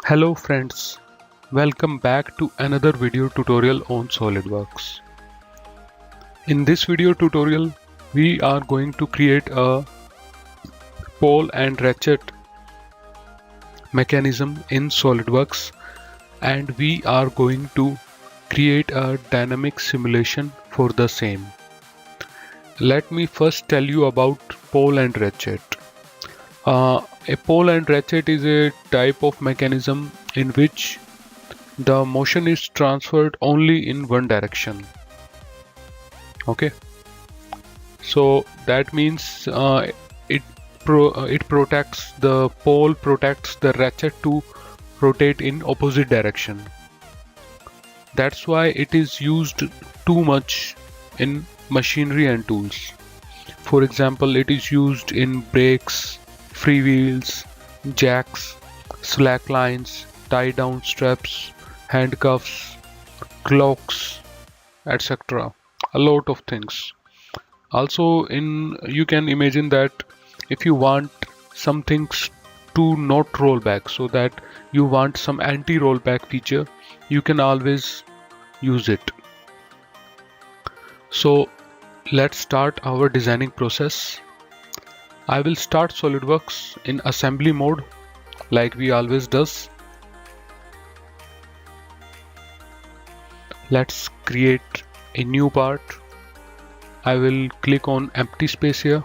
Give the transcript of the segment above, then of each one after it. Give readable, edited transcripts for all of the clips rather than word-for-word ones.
Hello friends, welcome back to another video tutorial on SolidWorks. In this video tutorial, we are going to create a Pawl and Ratchet mechanism in SolidWorks, and we are going to create a dynamic simulation for the same. Let me first tell you about Pawl and Ratchet. A Pawl and Ratchet is a type of mechanism in which the motion is transferred only in one direction. Okay, so that means it protects the pole, protects the ratchet to rotate in opposite direction. That's why it is used too much in machinery and tools. For example, it is used in brakes, freewheels, jacks, slack lines, tie down straps, handcuffs, clocks, etc. A lot of things. Also, you can imagine that if you want some things to not roll back, so that you want some anti-rollback feature, you can always use it. So let's start our designing process. I will start SolidWorks in assembly mode like we always does. Let's create a new part. I will click on empty space here.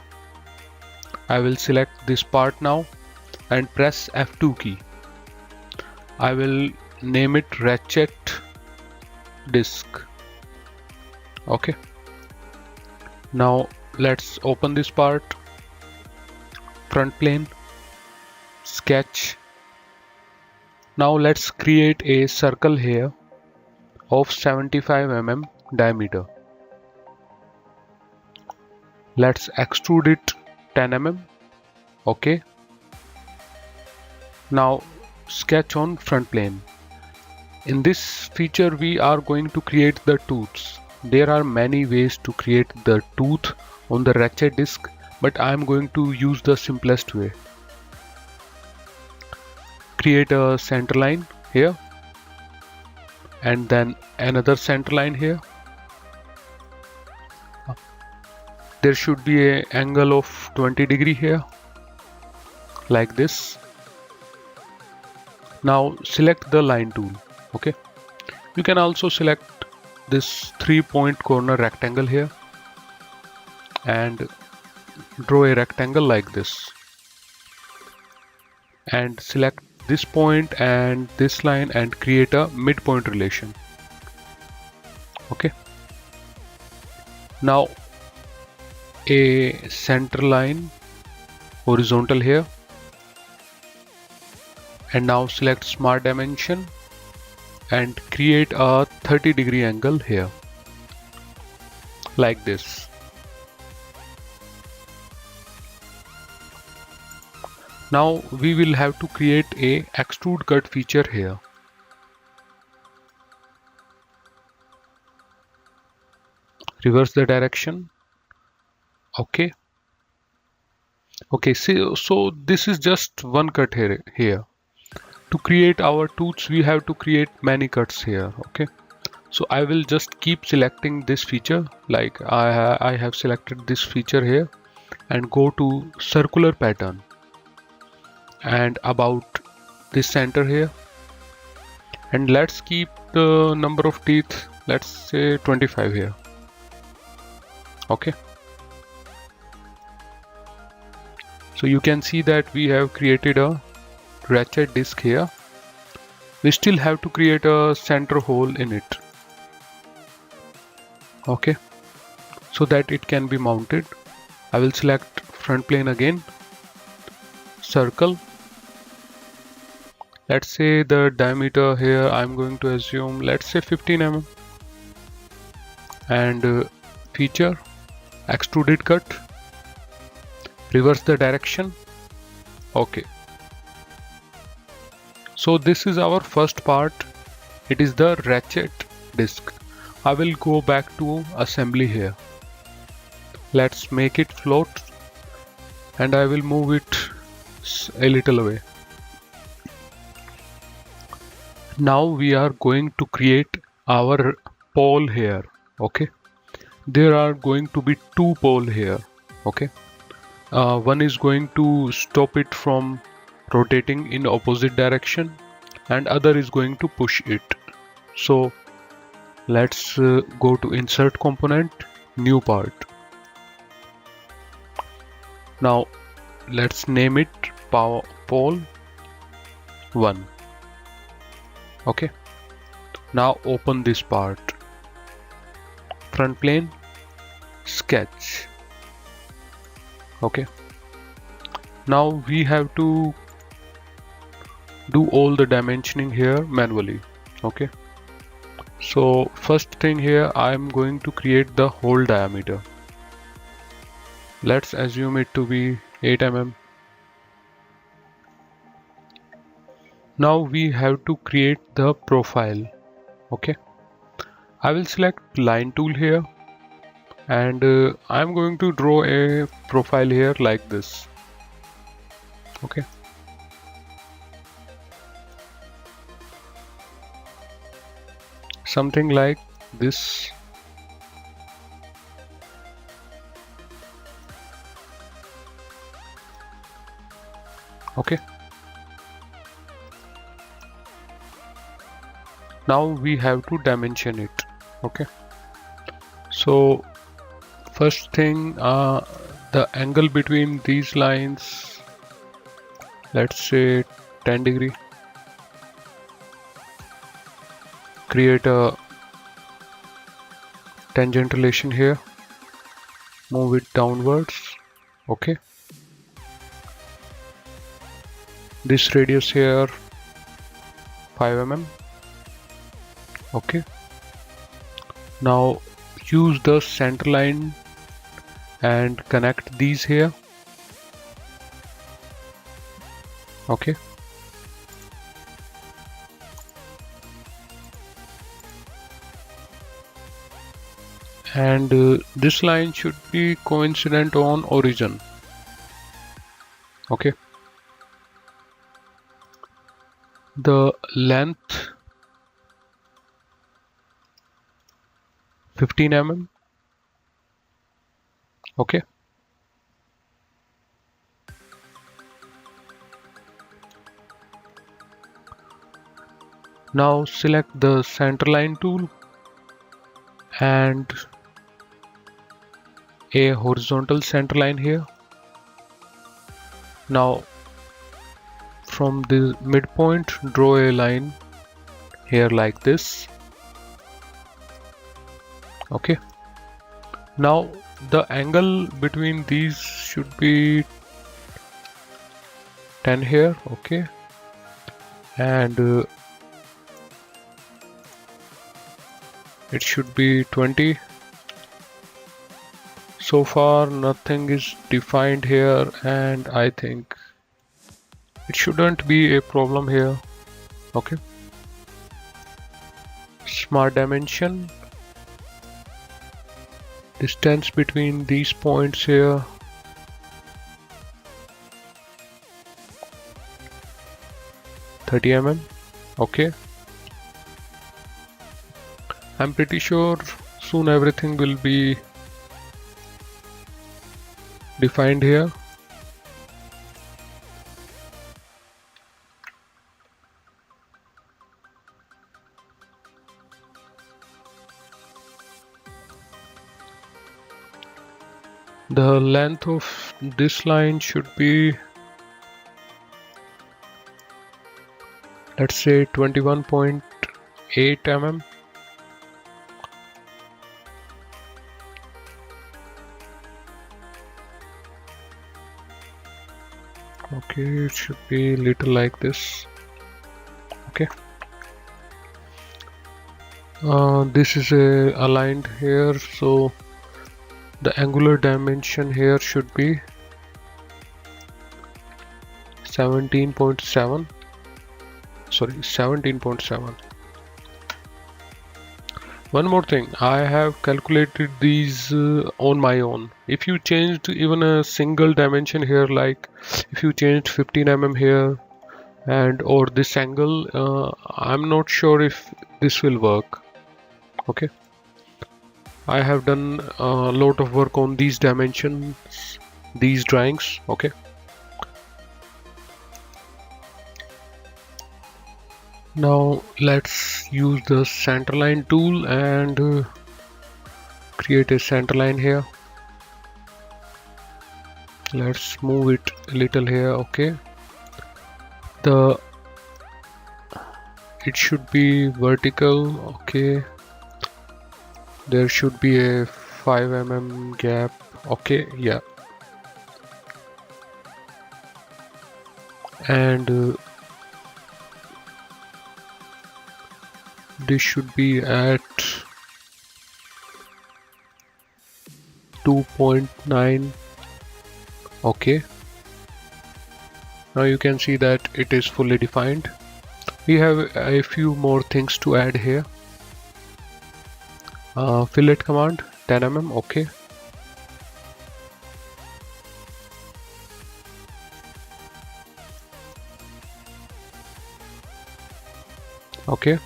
I will select this part now and press F2 key. I will name it Ratchet Disk. Okay. Now let's open this part. Front plane, sketch. Now let's create a circle here of 75 mm diameter. Let's extrude it 10 mm. Okay. Now sketch on front plane. In this feature we are going to create the tooths. There are many ways to create the tooth on the ratchet disk, but I am going to use the simplest way. Create a center line here and then another center line here. There should be an angle of 20 degree here, like this. Now select the line tool. Okay, you can also select this 3-point corner rectangle here and draw a rectangle like this, and select this point and this line and create a midpoint relation. Okay, now a center line horizontal here, and now select smart dimension and create a 30 degree angle here like this. Now we will have to create a extrude cut feature here. Reverse the direction. Okay. Okay, so this is just one cut here. To create our tooths, we have to create many cuts here. Okay, so I will just keep selecting this feature, like I have selected this feature here, and go to circular pattern and about this center here, and let's keep the number of teeth, let's say 25 here. Okay, so you can see that we have created a ratchet disk here. We still have to create a center hole in it. Okay, so that it can be mounted. I will select front plane again, circle. Let's say the diameter here I'm going to assume, let's say 15 mm, and feature extruded cut. Reverse the direction. Okay, so this is our first part. It is the ratchet disk. I will go back to assembly here. Let's make it float and I will move it a little away. Now we are going to create our pole here. Okay, there are going to be two pole here. Okay, one is going to stop it from rotating in opposite direction and other is going to push it. So let's go to insert component, new part. Now let's name it pole 1. Okay, now open this part, front plane, sketch. Okay, now we have to do all the dimensioning here manually. Okay, so first thing here, I'm going to create the hole diameter. Let's assume it to be 8 mm. Now we have to create the profile. Okay, I will select line tool here and I'm going to draw a profile here like this. Okay, something like this. Okay, now we have to dimension it. Okay, so first thing, the angle between these lines, let's say 10 degree. Create a tangent relation here, move it downwards. Okay, this radius here 5 mm. Okay, now use the center line and connect these here. Okay, and this line should be coincident on origin. Okay, the length 15 mm. Okay, now select the center line tool and a horizontal center line here. Now from the midpoint draw a line here like this. Okay, now the angle between these should be 10 here. Okay, and it should be 20. So far nothing is defined here and I think it shouldn't be a problem here. Okay, smart dimension, distance between these points here 30 mm. Okay, I'm pretty sure soon everything will be defined here. The length of this line should be, let's say 21.8 mm. Okay, it should be little like this. Okay, this is aligned here, so the angular dimension here should be 17.7. Sorry, 17.7. One more thing, I have calculated these on my own. If you changed even a single dimension here, like if you changed 15 mm here and or this angle. I'm not sure if this will work. Okay, I have done a lot of work on these dimensions, these drawings. Okay, now let's use the centerline tool and create a centerline here. Let's move it a little here. Okay, the it should be vertical. Okay, there should be a 5 mm gap. Okay, yeah, and this should be at 2.9. Okay, now you can see that it is fully defined. We have a few more things to add here. Fillet command 10 mm. Okay, okay,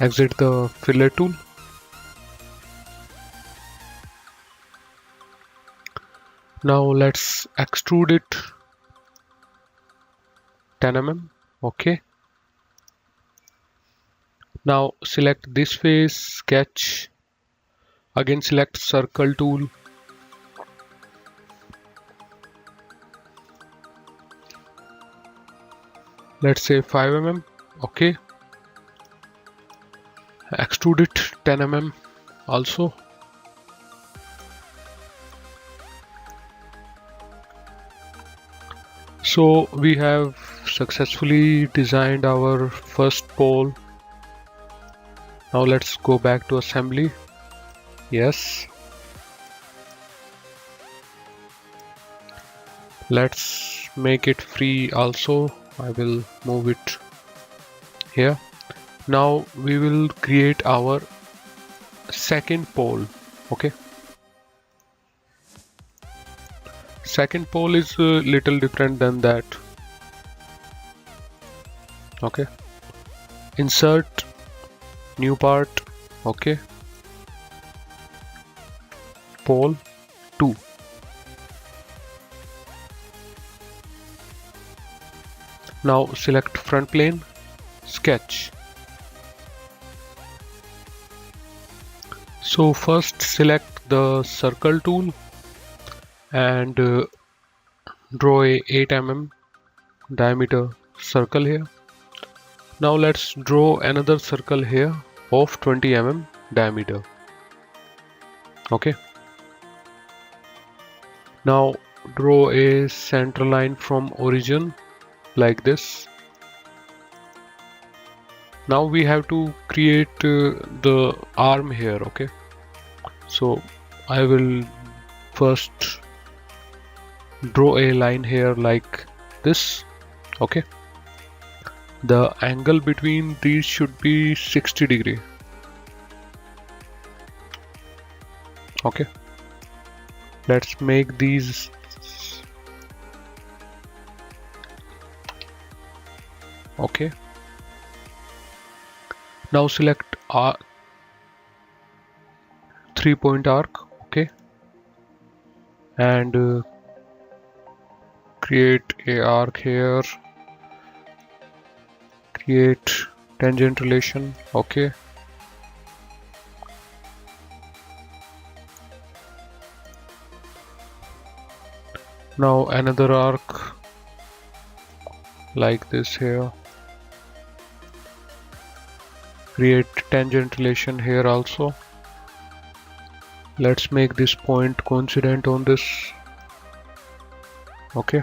exit the fillet tool. Now let's extrude it 10 mm. Okay, now select this face, sketch, again select circle tool, let's say 5 mm. Okay, extrude it 10 mm also. So we have successfully designed our first pole. Now let's go back to assembly. Yes, let's make it free also. I will move it here. Now we will create our second pole. Okay, second pole is a little different than that. Okay, insert new part. Okay, pole 2. Now select front plane, sketch. So first select the circle tool and draw a 8 mm diameter circle here. Now let's draw another circle here of 20 mm diameter. Okay, now draw a center line from origin like this. Now we have to create the arm here. Okay, so I will first draw a line here like this. Okay, the angle between these should be 60 degree. Okay, let's make these. Okay, now select 3-point arc. Okay, and create a arc here, create tangent relation. Okay, now another arc like this here, create tangent relation here also. Let's make this point coincident on this. Okay,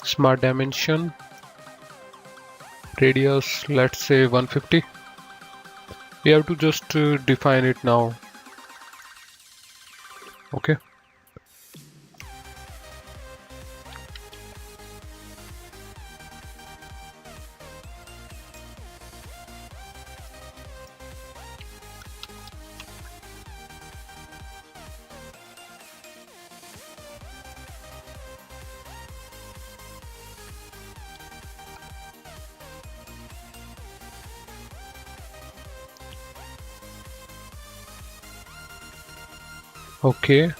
smart dimension, radius, let's say 150. We have to just define it now. Okay, Okay,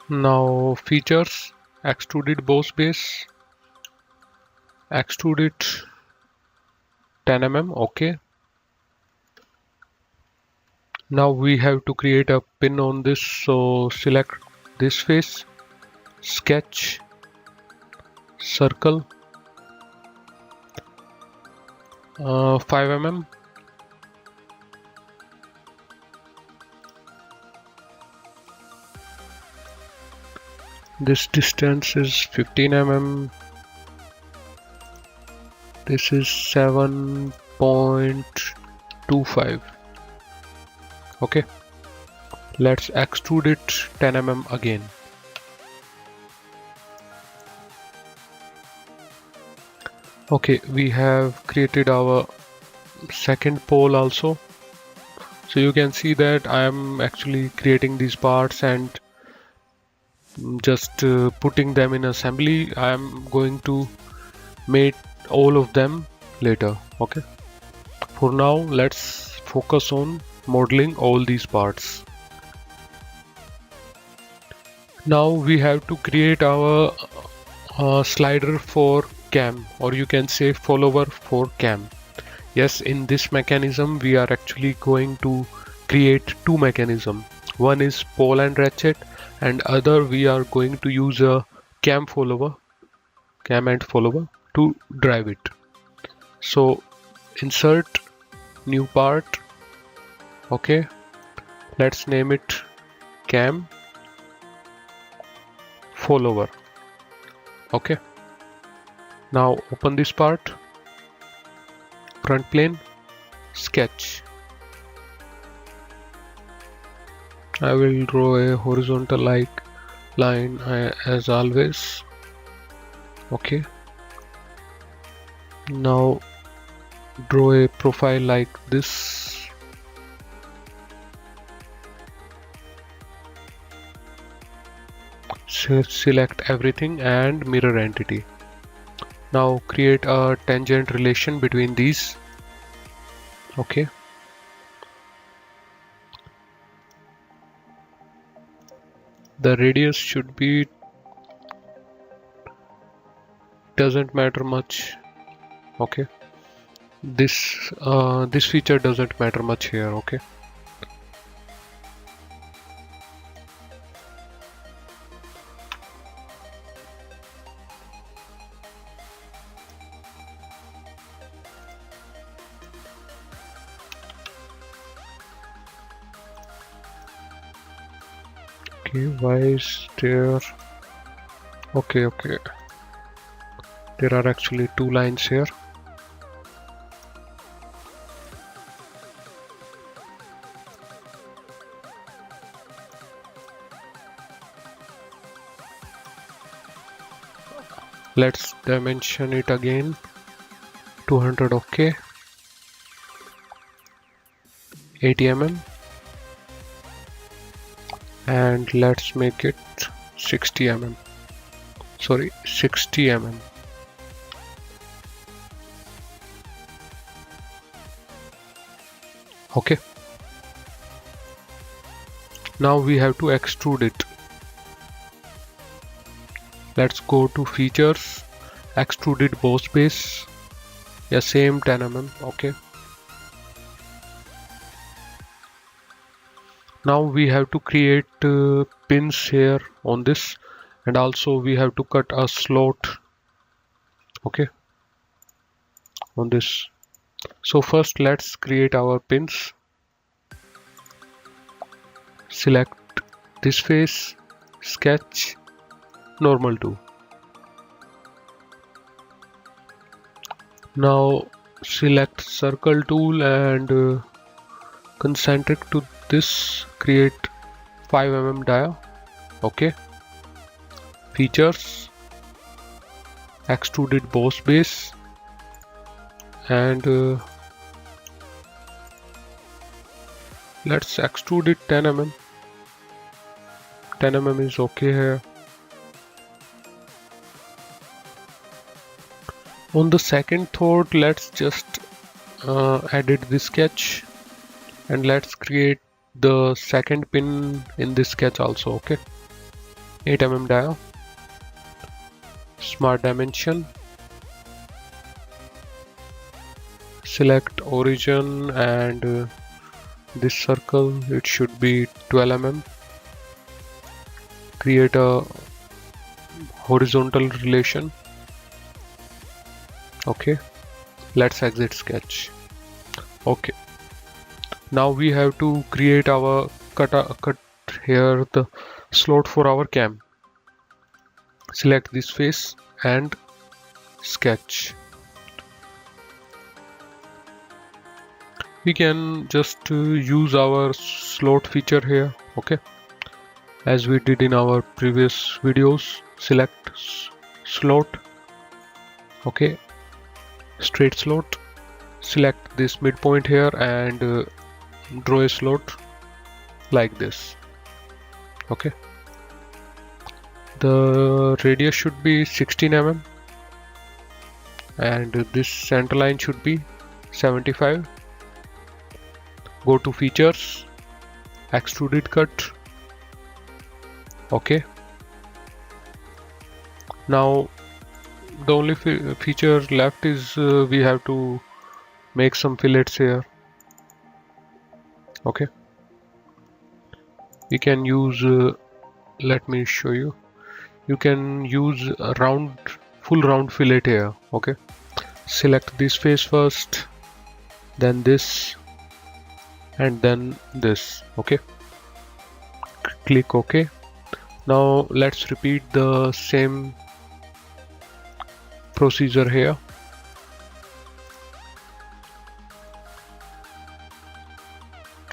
now features, extruded boss base, extruded 10 mm. Okay, now we have to create a pin on this, so select this face, sketch, circle, 5 mm. This distance is 15 mm. This is 7.25. Okay, let's extrude it 10 mm again. Okay, we have created our second pole also. So you can see that I am actually creating these parts and just putting them in assembly. I am going to make all of them later. Okay, for now let's focus on modeling all these parts. Now we have to create our slider for cam, or you can say follower for cam. Yes, in this mechanism we are actually going to create two mechanisms. One is Pawl and Ratchet, and other we are going to use a cam and follower to drive it. So insert new part. Okay, let's name it cam follower. Okay, now open this part, front plane, sketch. I will draw a horizontal like line as always. Okay, now draw a profile like this. Select everything and mirror entity. Now create a tangent relation between these. Okay, the radius should be, doesn't matter much. Okay, this feature doesn't matter much here. Okay, why is there, okay, there are actually two lines here. Let's dimension it again, 200. Okay, 80 mm, and let's make it 60 mm. Sorry, 60 mm. Okay, now we have to extrude it. Let's go to features, extruded boss base. Yeah, same 10 mm. Okay, now we have to create pins here on this, and also we have to cut a slot, okay, on this. So first let's create our pins. Select this face, sketch, normal to. Now select circle tool and concentric to this, create 5 mm dia. Okay, features, extruded boss base, and let's extrude it 10 mm. 10 mm is okay here. On the second thought, let's just edit the sketch and let's create the second pin in this sketch also. Okay, 8 mm dia, smart dimension, select origin, and this circle, it should be 12 mm. Create a horizontal relation. Okay, let's exit sketch. Okay, now we have to create our cut here the slot for our cam. Select this face and sketch. We can just use our slot feature here. Okay, as we did in our previous videos. Select slot. Okay, straight slot. Select this midpoint here and draw a slot like this. Okay, the radius should be 16 mm and this center line should be 75. Go to features, extruded cut. Okay, now the only feature left is we have to make some fillets here. Okay, we can use let me show you. You can use a full round fillet here. Okay, select this face first, then this, and then this. Okay, click OK. Now let's repeat the same procedure here.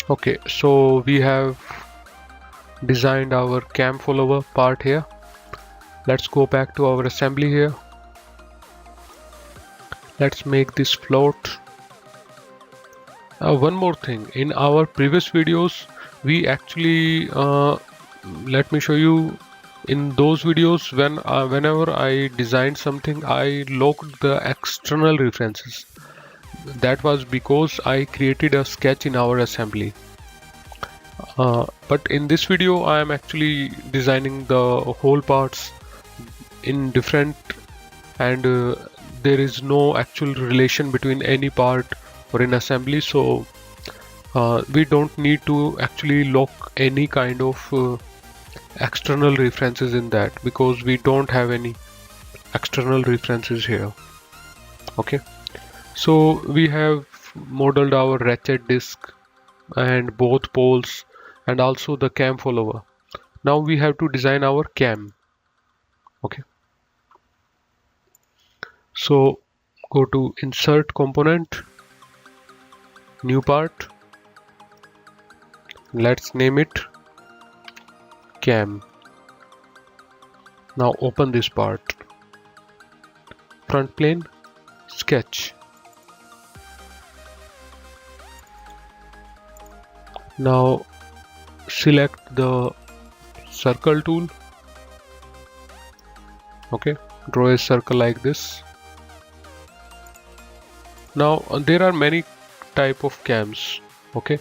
Okay, so we have designed our cam follower part here. Let's go back to our assembly here. Let's make this float. One more thing, in our previous videos we actually let me show you. In those videos, whenever I designed something, I locked the external references. That was because I created a sketch in our assembly. But in this video I am actually designing the whole parts in different, and there is no actual relation between any part or in assembly, so we don't need to actually lock any kind of external references in that, because we don't have any external references here. Okay, so we have modeled our ratchet disk and both poles and also the cam follower. Now we have to design our cam. Okay, so go to insert component, new part, let's name it cam. Now open this part, front plane, sketch. Now select the circle tool. Okay, draw a circle like this. Now there are many type of cams. Okay,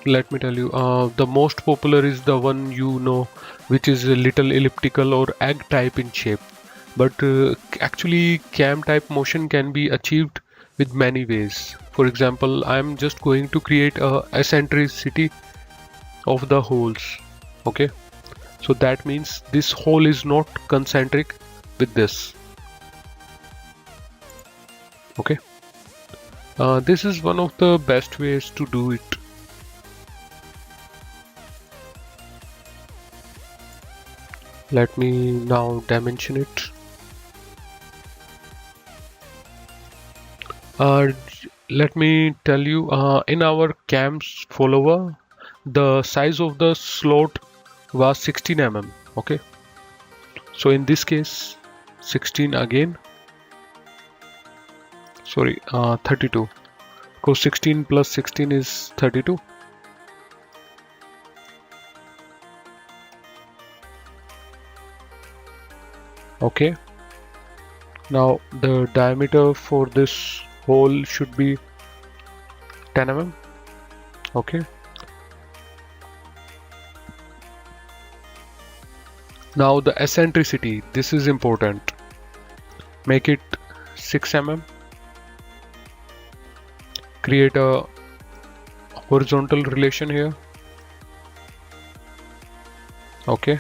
let me tell you, the most popular is the one you know, which is a little elliptical or egg type in shape. But actually cam type motion can be achieved with many ways. For example, I am just going to create a eccentricity of the holes. Okay, so that means this hole is not concentric with this. Okay, this is one of the best ways to do it. Let me now dimension it. Let me tell you, in our cam's follower, the size of the slot was 16 mm. Okay, so in this case 16 again, sorry, 32, because 16 plus 16 is 32. Okay, now the diameter for this hole should be 10 mm. Okay. Now the eccentricity, this is important. Make it 6 mm. Create a horizontal relation here. Okay.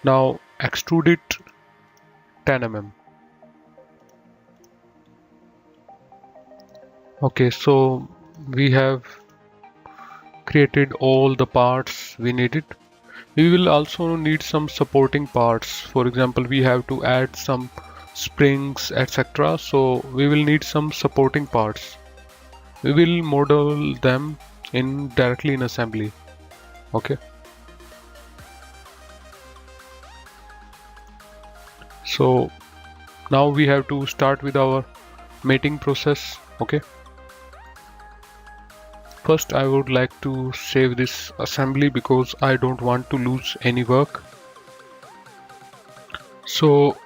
Now extrude it 10 mm. Okay, so we have created all the parts we needed. We will also need some supporting parts. For example, we have to add some springs, etc. So we will need some supporting parts. We will model them directly in assembly. Okay. So now we have to start with our mating process. Okay. First, I would like to save this assembly because I don't want to lose any work. So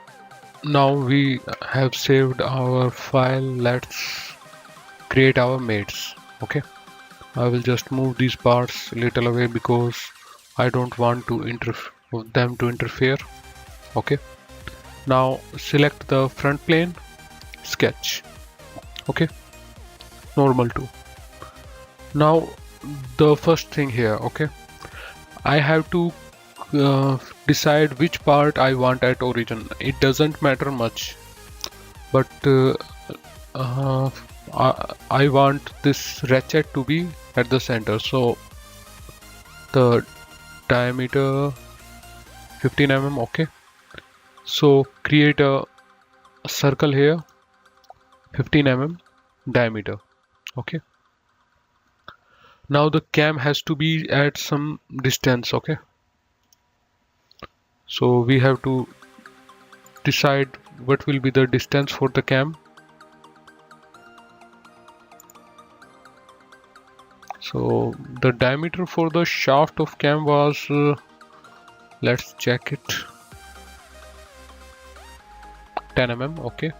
now we have saved our file. Let's create our mates. Okay. I will just move these parts a little away because I don't want to them to interfere. Okay. Now select the front plane, sketch. Okay. Normal too. Now the first thing here, okay, I have to decide which part I want at origin. It doesn't matter much, but uh, I want this ratchet to be at the center. So the diameter 15 mm. Okay, so create a circle here, 15 mm diameter. Okay. Now the cam has to be at some distance. Okay. So we have to decide what will be the distance for the cam. So the diameter for the shaft of cam was, let's check it, 10 mm. Okay.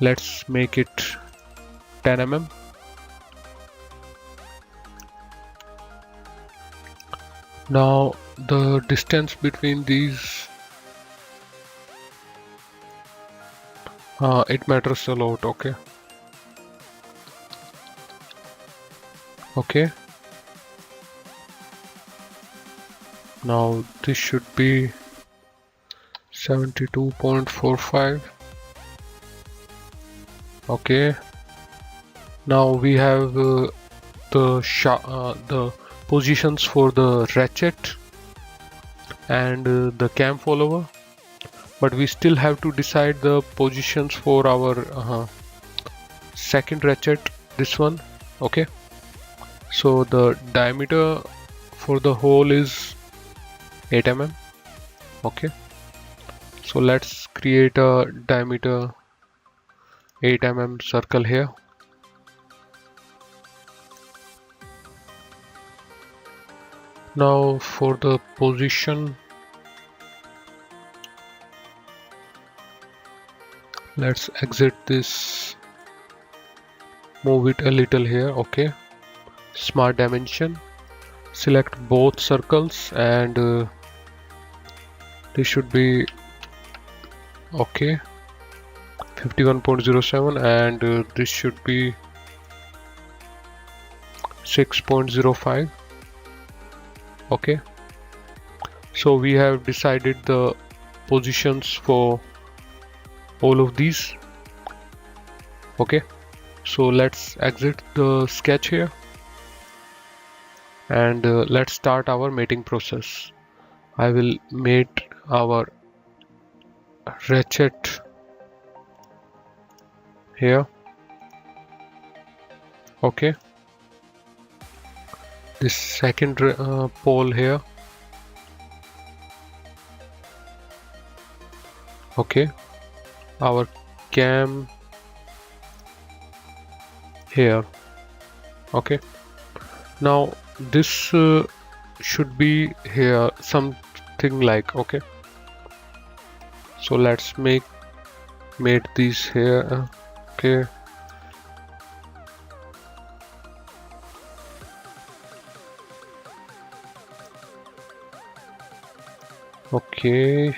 Let's make it 10 mm. Now the distance between these, it matters a lot. Okay. Okay. Now this should be 72.45. Okay. Now we have the positions for the ratchet and the cam follower, but we still have to decide the positions for our second ratchet, this one. Okay. So the diameter for the hole is 8 mm. Okay. So let's create a diameter 8 mm circle here. Now for the position, let's exit this, move it a little here. Okay. Smart dimension, select both circles, and this should be okay, 51.07, and this should be 6.05. Okay. So we have decided the positions for all of these. Okay. So let's exit the sketch here, and let's start our mating process. I will mate our ratchet here. Okay. This second pole here. Okay. Our cam here. Okay. Now this should be here, something like. Okay. So let's mate these here. Okay. Okay,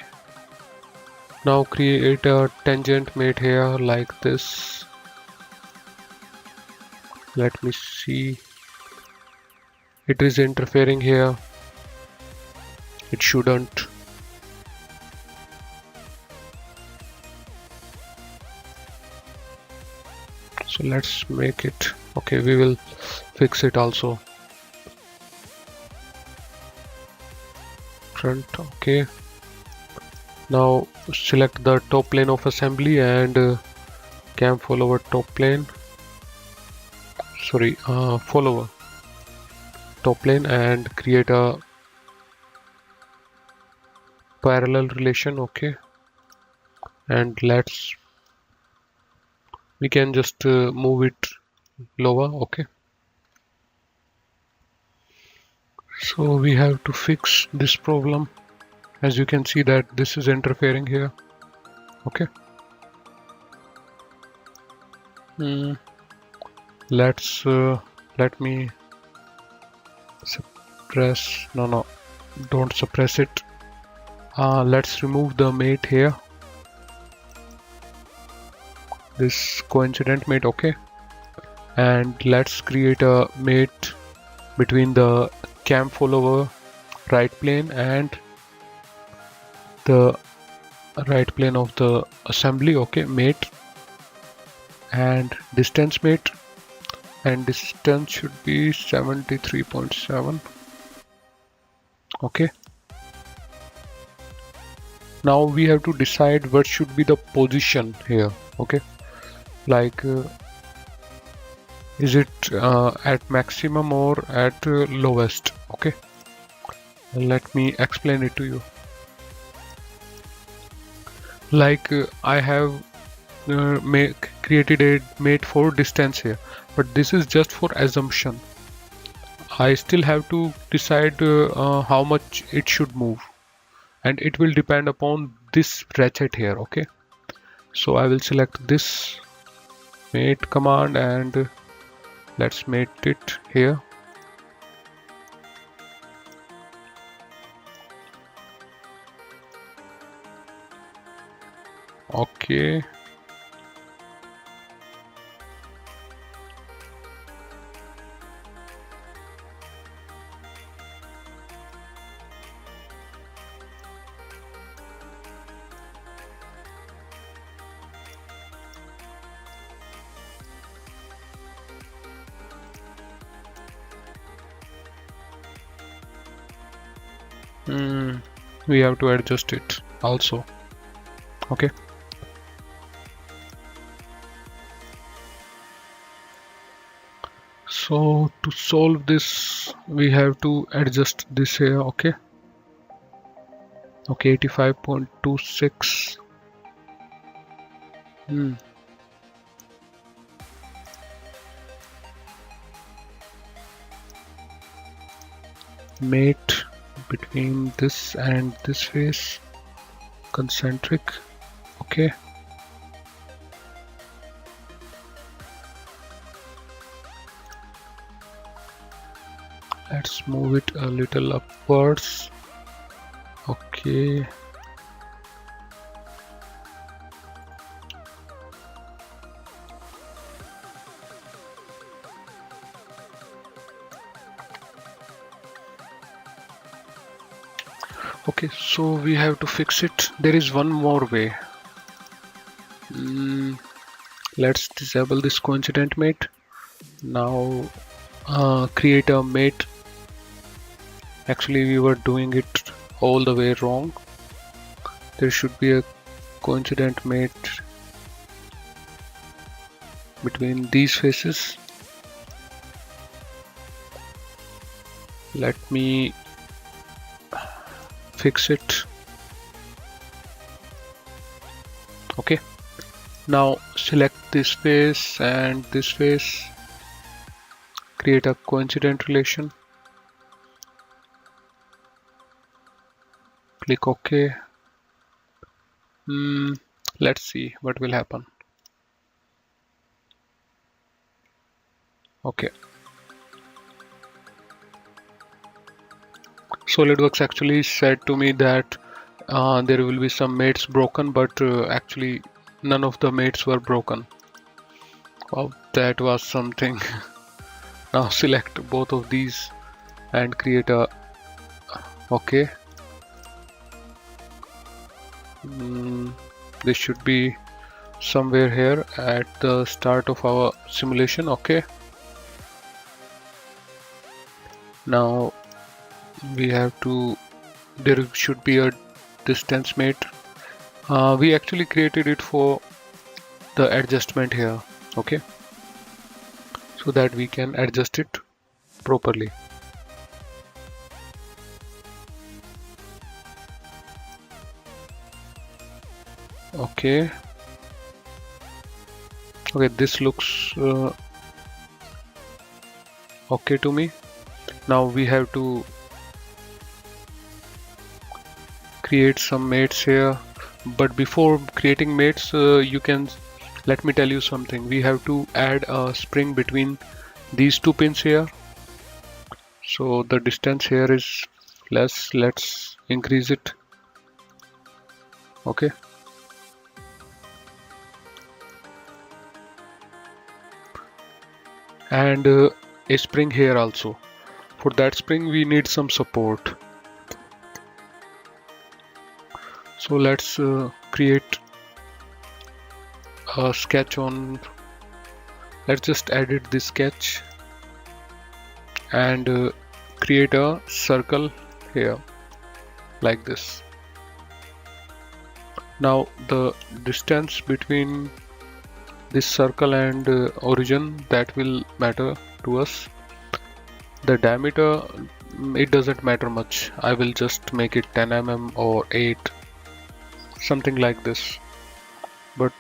now create a tangent mate here like this. Let me see. It is interfering here. It shouldn't. So let's make it. Okay, we will fix it also. Front. Okay. Now select the top plane of assembly and cam follower top plane. Sorry, follower top plane and create a parallel relation. Okay, and we can just move it lower. Okay, so we have to fix this problem. As you can see that this is interfering here. Okay, let me suppress. No, don't suppress it. Let's remove the mate here, this coincident mate. Okay, and let's create a mate between the cam follower right plane and the right plane of the assembly. Okay, mate and distance mate, and distance should be 73.7. Okay, now we have to decide what should be the position here. Okay, like is it at maximum or at lowest? Okay, let me explain it to you. Like I have created a mate for distance here, but this is just for assumption. I still have to decide how much it should move, and it will depend upon this ratchet here. Okay, so I will select this mate command and let's mate it here. Okay, we have to adjust it also. Okay, so to solve this we have to adjust this here. Okay, 85.26. Mate between this and this face, concentric. Okay, let's move it a little upwards. Okay, okay, so we have to fix it. There is one more way. Let's disable this coincident mate. Now create a mate. Actually we were doing it all the way wrong. There should be a coincident mate between these faces. Let me fix it. Okay, now select this face and this face, create a coincident relation, click OK. Let's see what will happen. Okay, SolidWorks actually said to me that there will be some mates broken, but actually none of the mates were broken. Wow, that was something. Now select both of these and create a okay. This should be somewhere here at the start of our simulation. Okay, now we have to, there should be a distance mate. We actually created it for the adjustment here, okay, so that we can adjust it properly. Okay, this looks okay to me. Now we have to create some mates here, but before creating mates, you can, let me tell you something. We have to add a spring between these two pins here, so the distance here is less. Let's increase it. Okay, and a spring here also. For that spring we need some support, so let's create a sketch on, let's just edit this sketch and create a circle here like this. Now the distance between this circle and origin, that will matter to us. The diameter, it doesn't matter much. I will just make it 10 mm or 8, something like this, but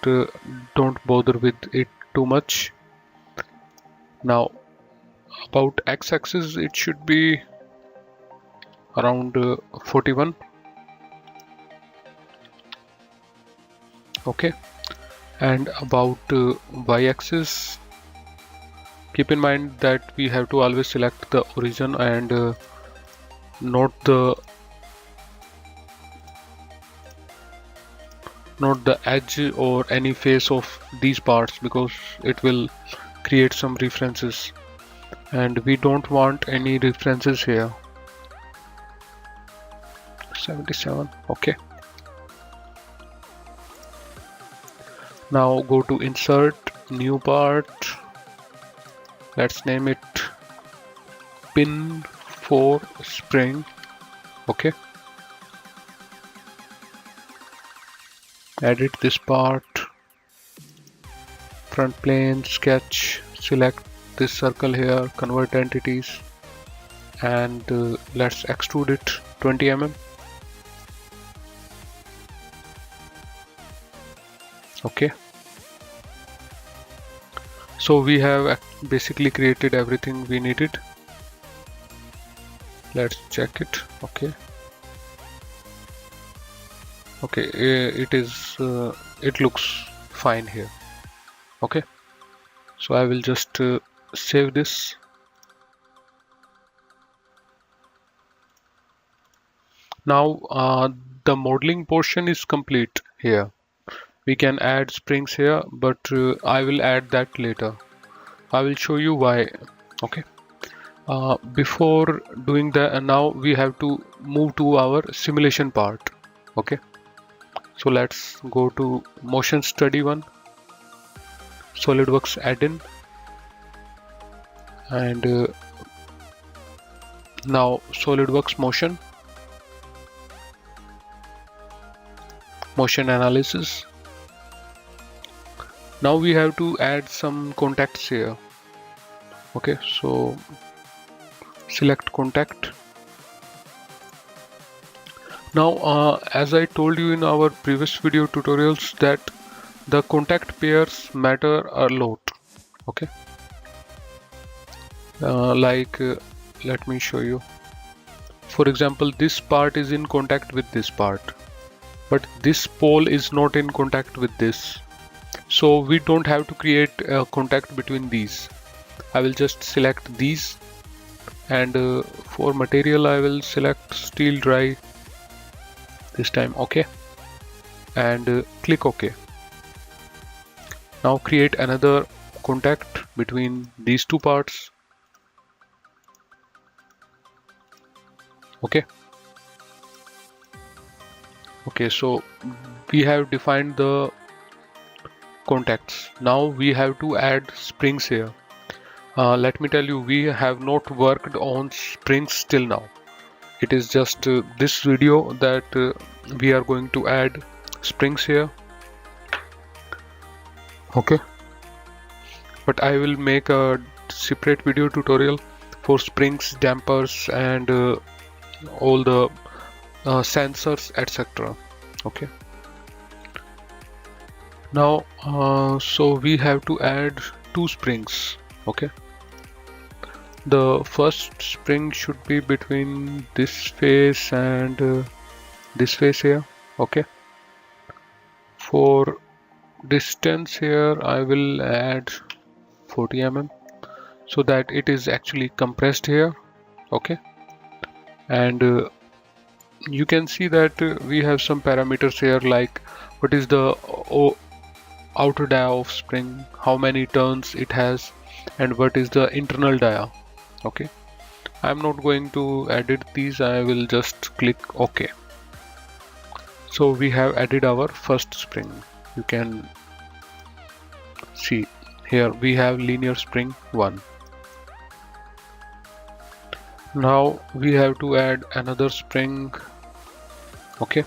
don't bother with it too much. Now about x-axis, it should be around 41. Okay, and about y-axis, keep in mind that we have to always select the origin and not the edge or any face of these parts, because it will create some references and we don't want any references here. 77. Okay, now go to insert, new part, let's name it pin 4 spring. Okay, edit this part, front plane, sketch, select this circle here, convert entities, and let's extrude it 20 mm. Okay, so we have basically created everything we needed. Let's check it. Okay, it is it looks fine here. Okay, so I will just save this. Now the modeling portion is complete here. We can add springs here, but I will add that later. I will show you why. Okay, before doing that, now we have to move to our simulation part. Okay, so let's go to motion study 1, SolidWorks add-in, and now SolidWorks motion analysis. Now we have to add some contacts here. Okay, so select contact. Now as I told you in our previous video tutorials, that the contact pairs matter a lot. Okay, let me show you. For example, this part is in contact with this part, but this pole is not in contact with this, so we don't have to create a contact between these. I will just select these, and for material I will select steel dry this time OK, and click OK. Now create another contact between these two parts. Okay. Okay, so we have defined the contacts. Now we have to add springs here. Let me tell you, we have not worked on springs till now. It is just this video that we are going to add springs here. Okay, but I will make a separate video tutorial for springs, dampers, and all the sensors, etc. Okay, now so we have to add two springs. Okay, the first spring should be between this face and this face here. Okay, for distance here I will add 40 mm so that it is actually compressed here. Okay, and you can see that we have some parameters here, like what is the outer dia of spring, how many turns it has, and what is the internal dia. Okay, I'm not going to edit these, I will just click OK. So we have added our first spring. You can see here we have linear spring 1. Now we have to add another spring. Okay,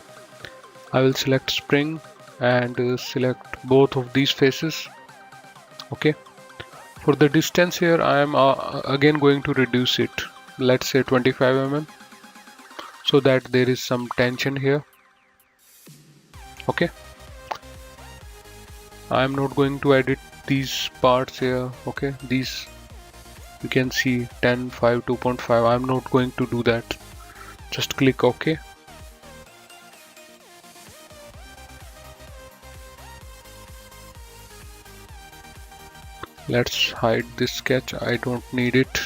I will select spring and select both of these faces. Okay, for the distance here I am again going to reduce it, let's say 25 mm, so that there is some tension here. Okay, I am not going to edit these parts here. Okay, these you can see 10, 5, 2.5. I'm not going to do that. Just click OK. Let's hide this sketch, I don't need it.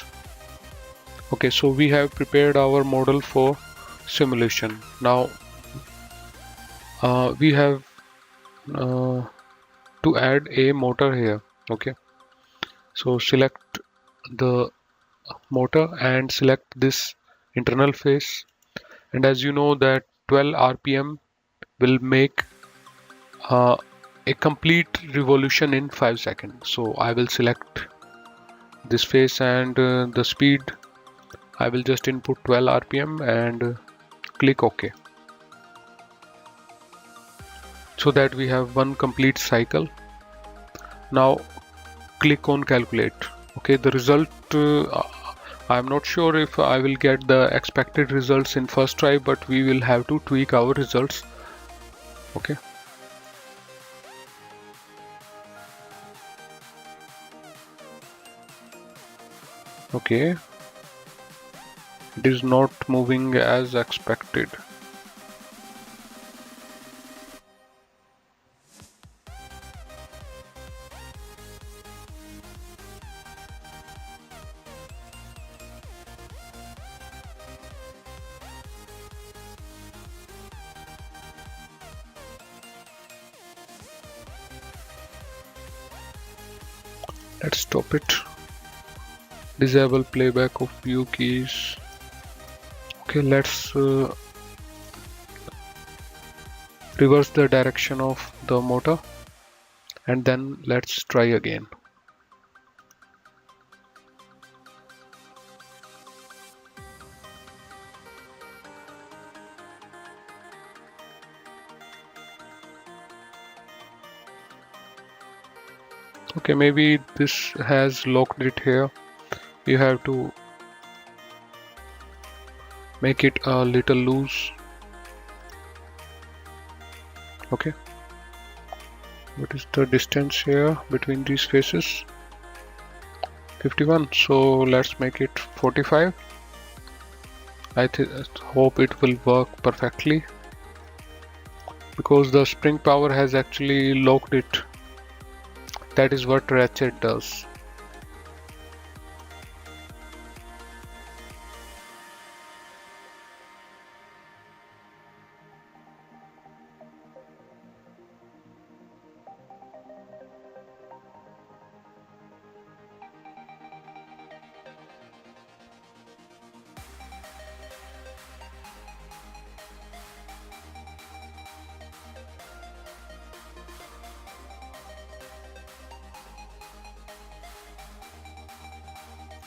Okay, so we have prepared our model for simulation. Now we have to add a motor here. Okay, so select the motor and select this internal face, and as you know that 12 rpm will make a complete revolution in 5 seconds. So I will select this face and the speed I will just input 12 rpm and click OK, so that we have one complete cycle. Now click on calculate. Okay, the result I'm not sure if I will get the expected results in first try, but we will have to tweak our results. Okay, okay, it is not moving as expected. Let's stop it. Disable playback of view keys. Okay, let's reverse the direction of the motor and then let's try again. Okay, maybe this has locked it here. You have to make it a little loose. Okay, what is the distance here between these faces? 51, so let's make it 45. I hope it will work perfectly because the spring power has actually locked it. That is what Ratchet does.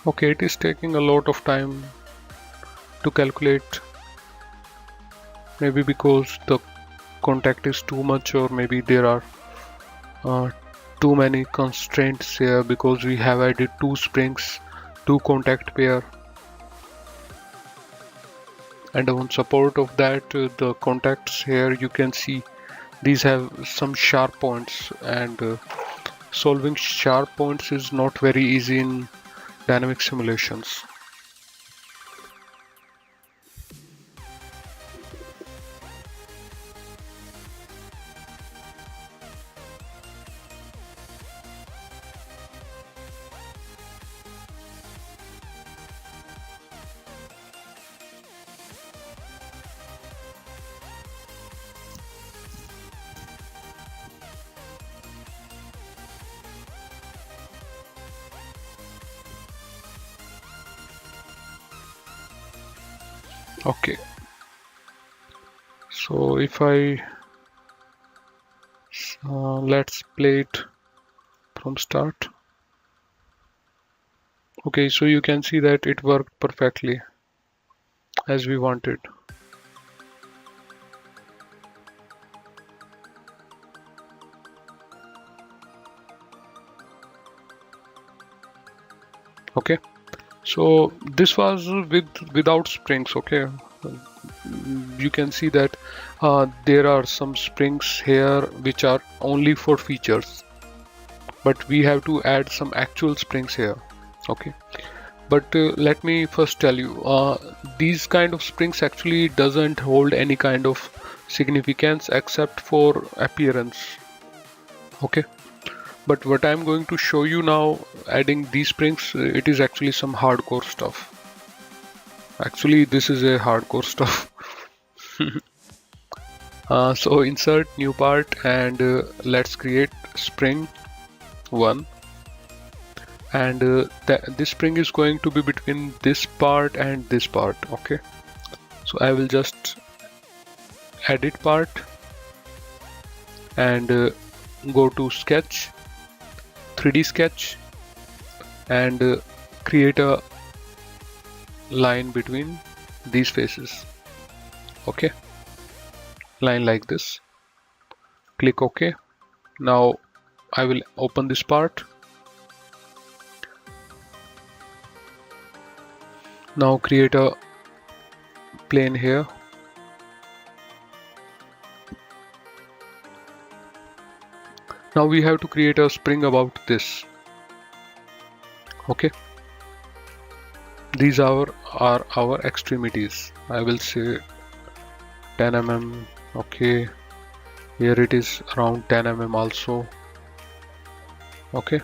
Okay, it is taking a lot of time to calculate, maybe because the contact is too much, or maybe there are uh, too many constraints here because we have added two springs, two contact pair, and on support of that the contacts here you can see these have some sharp points, and solving sharp points is not very easy in dynamic simulations. Okay, so if I let's play it from start. Okay, so you can see that it worked perfectly as we wanted. Okay, so this was without springs. Okay, you can see that there are some springs here which are only for features, but we have to add some actual springs here. Okay, but let me first tell you, these kind of springs actually doesn't hold any kind of significance except for appearance. Okay, but what I'm going to show you now, adding these springs, it is actually some hardcore stuff. Actually, this is a hardcore stuff. So insert new part, and let's create spring 1, and this spring is going to be between this part and this part. Okay, so I will just edit part and go to sketch, 3D sketch, and create a line between these faces. Okay, line like this. Click OK. Now I will open this part. Now create a plane here. Now we have to create a spring about this. Okay, these are our extremities. I will say 10 mm. Okay, here it is around 10 mm also. Okay,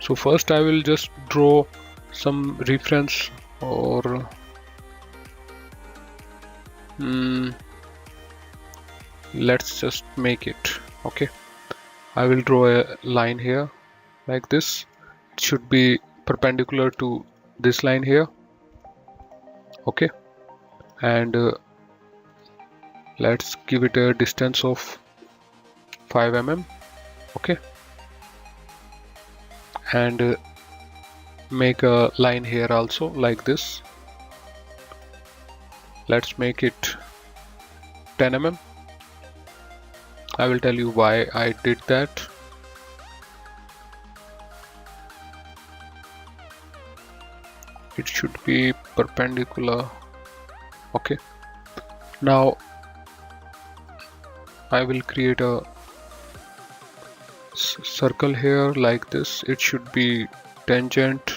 so first I will just draw some reference, or let's just make it. Okay, I will draw a line here like this. It should be perpendicular to this line here. Okay, and let's give it a distance of 5 mm. Okay, and make a line here also like this. Let's make it 10 mm. I will tell you why I did that. It should be perpendicular. Okay, now I will create a circle here like this. It should be tangent,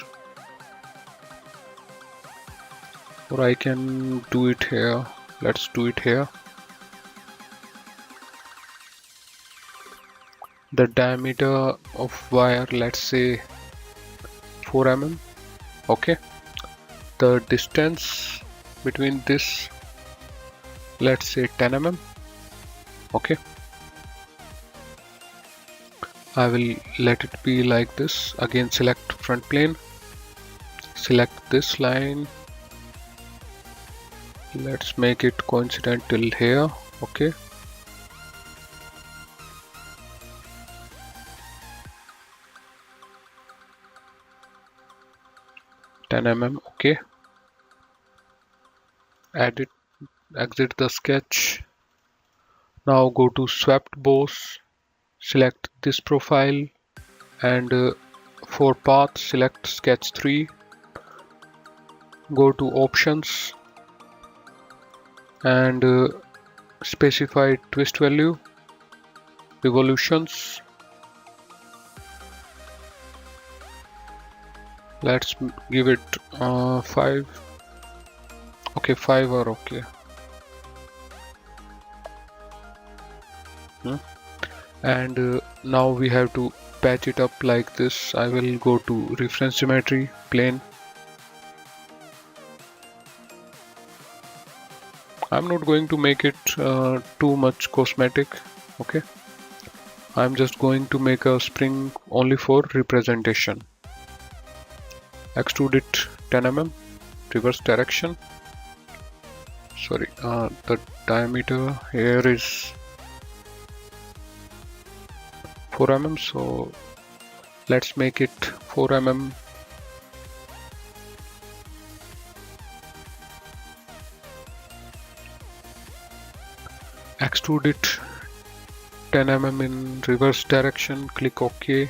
or I can do it here. Let's do it here. The diameter of wire, let's say 4 mm. Okay, the distance between this, let's say 10 mm. Okay, I will let it be like this. Again, select front plane, select this line. Let's make it coincident till here. Okay, 10 mm. Okay, edit, exit the sketch. Now go to swept boss, select this profile, and for path select sketch 3. Go to options and specify twist value, revolutions. Let's give it 5. Okay, 5 are okay. And now we have to patch it up like this. I will go to reference geometry, plane. I'm not going to make it too much cosmetic. Okay, I'm just going to make a spring only for representation. Extrude it 10 mm, reverse direction. Sorry, the diameter here is 4 mm, so let's make it 4 mm. Extrude it 10 mm in reverse direction, click OK.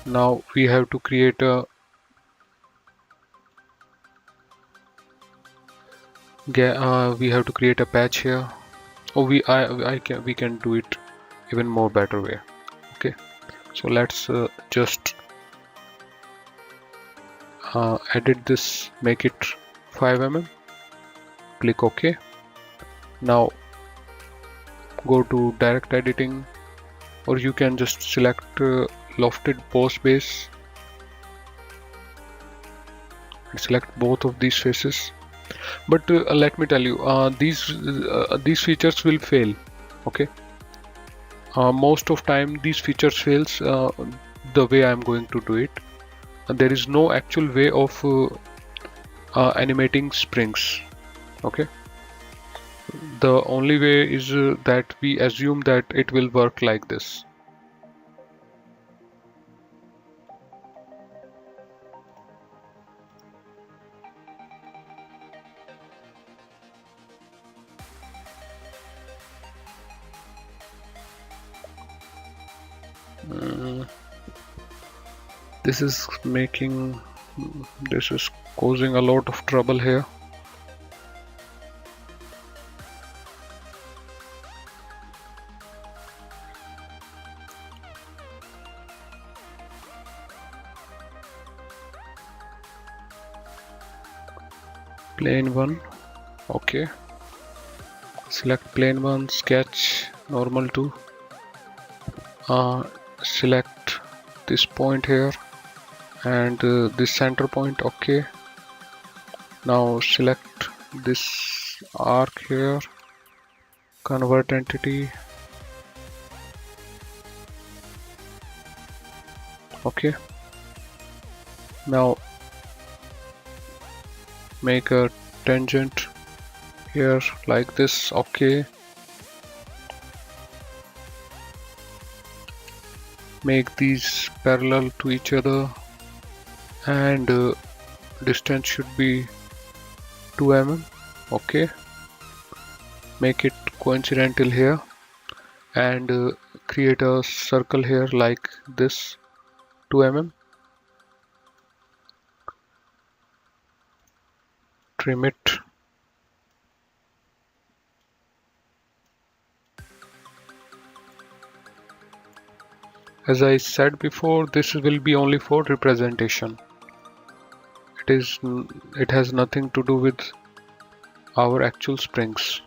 Now we have to create a patch here. Oh, we can do it even more better way. Okay, so let's just edit this, make it 5 mm, click OK. Now go to direct editing, or you can just select lofted boss base and select both of these faces. But let me tell you, these features will fail. Okay, most of time these features fails the way I'm going to do it. There is no actual way of animating springs. Okay, the only way is that we assume that it will work like this. This is causing a lot of trouble here. Plane 1, okay, select plane 1, sketch normal 2, select this point here and this center point. Okay, now select this arc here, convert entity. Okay, now make a tangent here like this. Okay, make these parallel to each other, and distance should be 2 mm. Okay, make it coincidental here and create a circle here like this, 2 mm. Trim it. As I said before, this will be only for representation. It has nothing to do with our actual springs.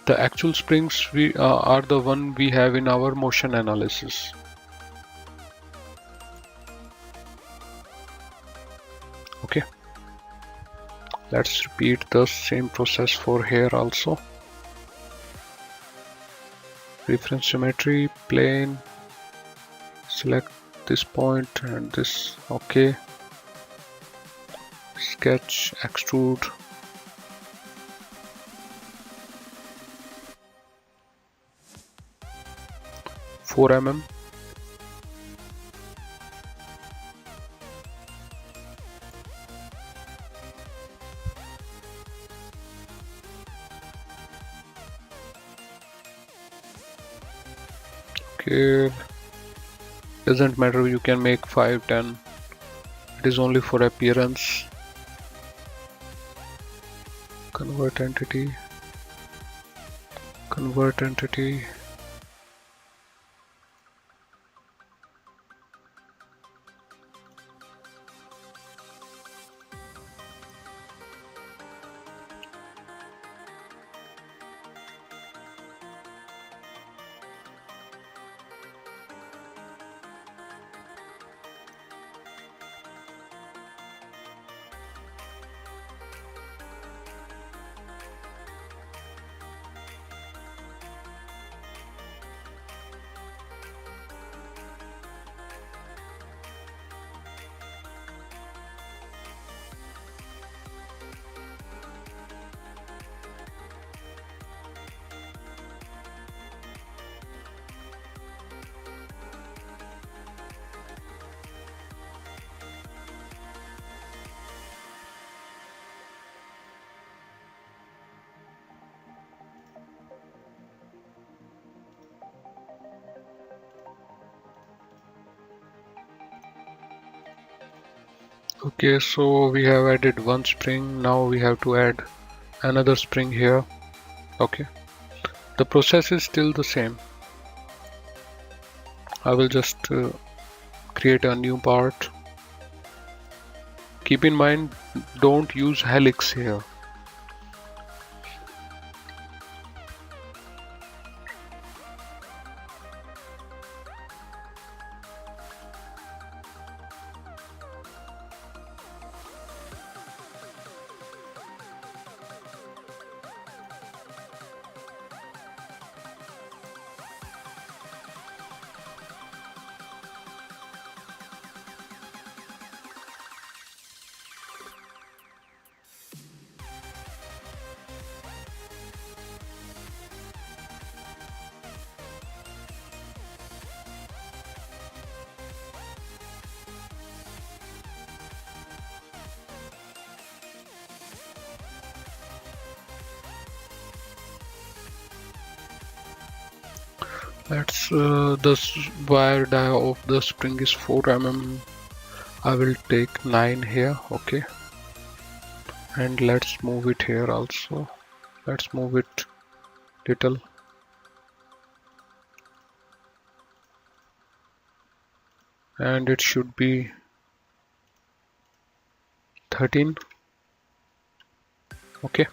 The actual springs are the one we have in our motion analysis. Okay, let's repeat the same process for here also. Reference geometry, plane, select this point and this. Okay, sketch, extrude, (4 mm). Okay, doesn't matter, you can make 5, 10. It is only for appearance. Convert entity. Convert entity. Okay, so we have added one spring. Now we have to add another spring here. Okay, the process is still the same. I will just create a new part. Keep in mind, don't use helix here. Let's the wire die of the spring is 4 mm. I will take 9 here. Okay, and let's move it here also. Let's move it little. And it should be 13. Okay,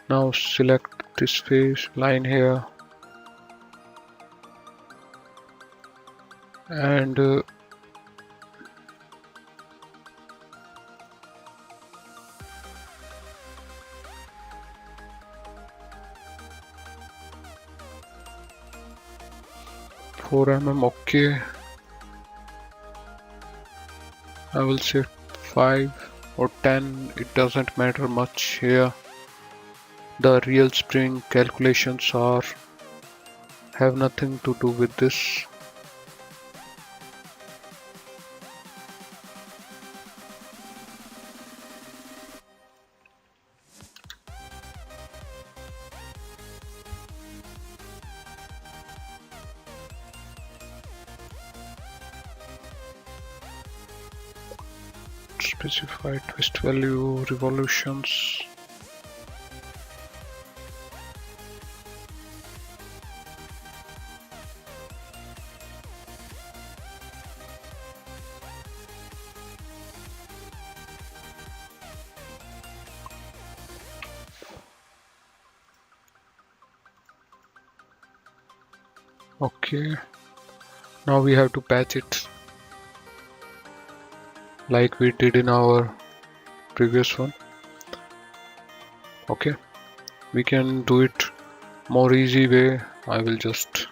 now select this face line here and 4 mm. Okay, I will say 5 or 10, it doesn't matter much here. The real spring calculations have nothing to do with this. Specify twist value, revolutions. Okay, now we have to patch it like we did in our previous one. Okay, we can do it more easy way. I will just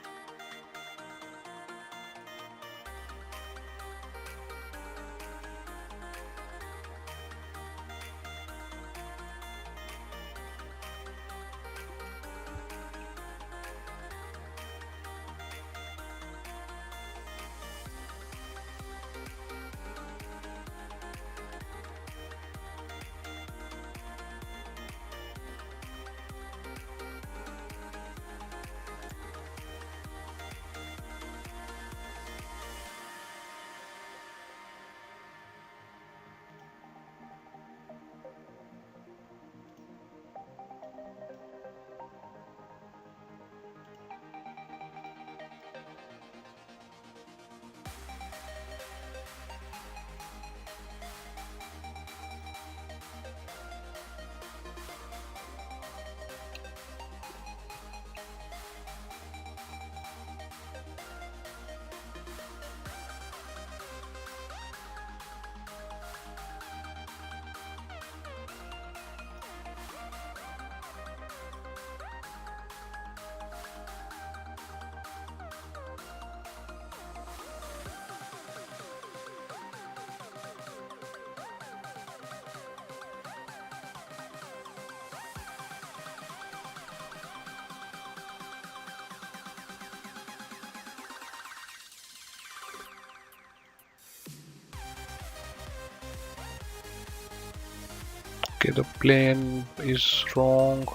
Okay, the plane is wrong.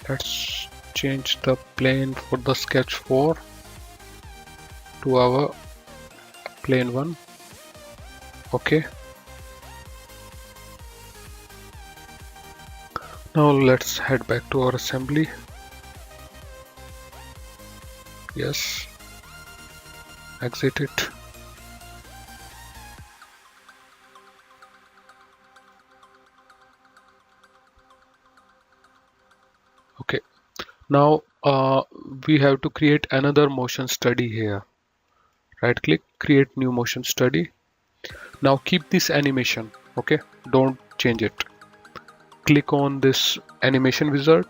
Let's change the plane for the sketch 4 to our plane 1. Okay. Now let's head back to our assembly. Yes. Exit it. Okay. Now we have to create another motion study here. Right click, create new motion study. Now keep this animation. Okay. Don't change it. Click on this animation wizard.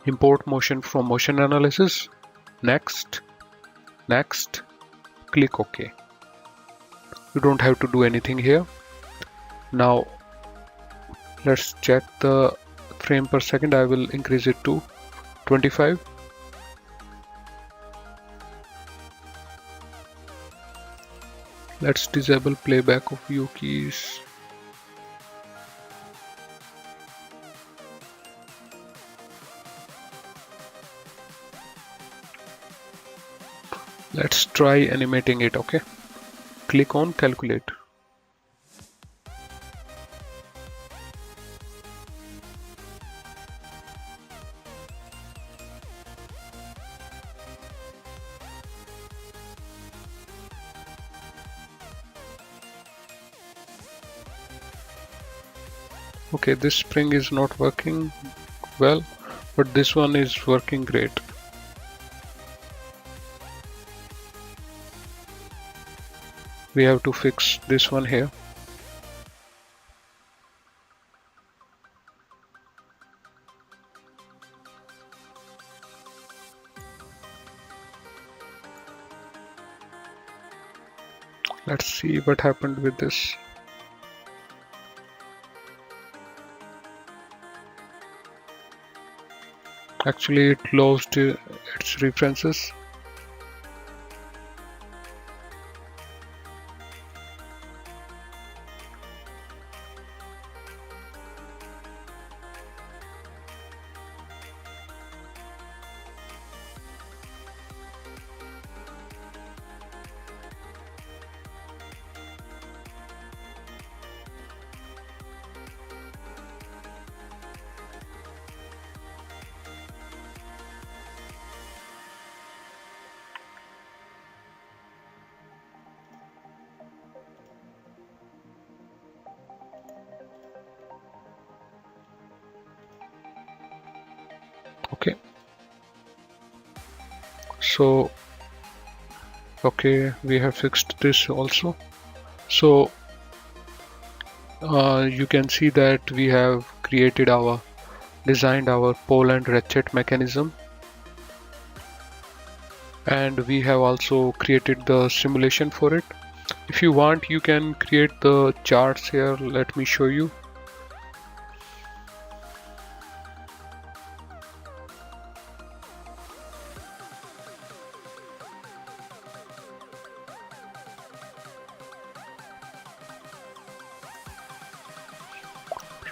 Import motion from motion analysis. Next. Next. Click OK. You don't have to do anything here. Now let's check the frame per second. I will increase it to 25. Let's disable playback of view keys. Let's try animating it. Okay. Click on calculate. Okay, this spring is not working well, but this one is working great. We have to fix this one here. Let's see what happened with this. Actually, it lost its references. Okay. So, okay, we have fixed this also. So, you can see that we have designed our Pawl and Ratchet mechanism, and we have also created the simulation for it. If you want, you can create the charts here. Let me show you.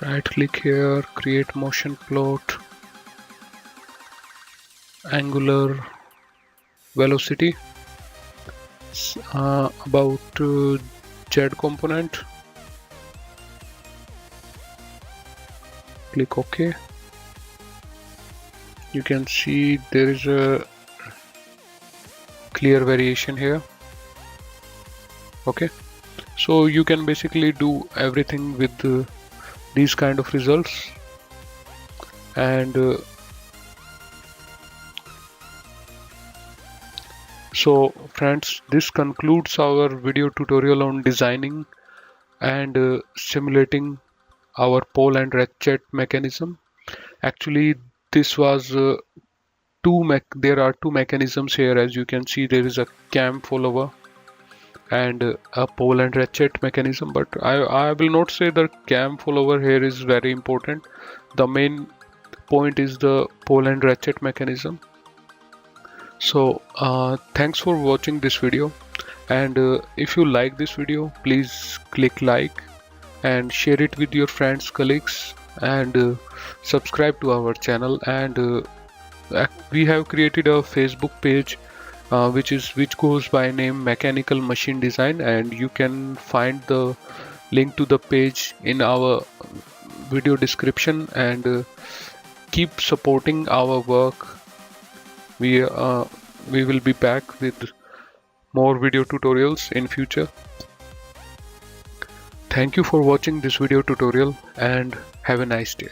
Right click here, create motion plot, angular velocity, about Z component. Click OK. You can see there is a clear variation here. Okay, so you can basically do everything with these kind of results, and so friends, this concludes our video tutorial on designing and simulating our Pawl and Ratchet mechanism. Actually, this was there are two mechanisms here. As you can see, there is a cam follower and a Pawl and Ratchet mechanism, but I will not say the cam follower here is very important. The main point is the Pawl and Ratchet mechanism. So thanks for watching this video, and if you like this video, please click like and share it with your friends, colleagues, and subscribe to our channel. And we have created a Facebook page which goes by name Mechanical Machine Design, and you can find the link to the page in our video description. And keep supporting our work. We will be back with more video tutorials in future. Thank you for watching this video tutorial and have a nice day.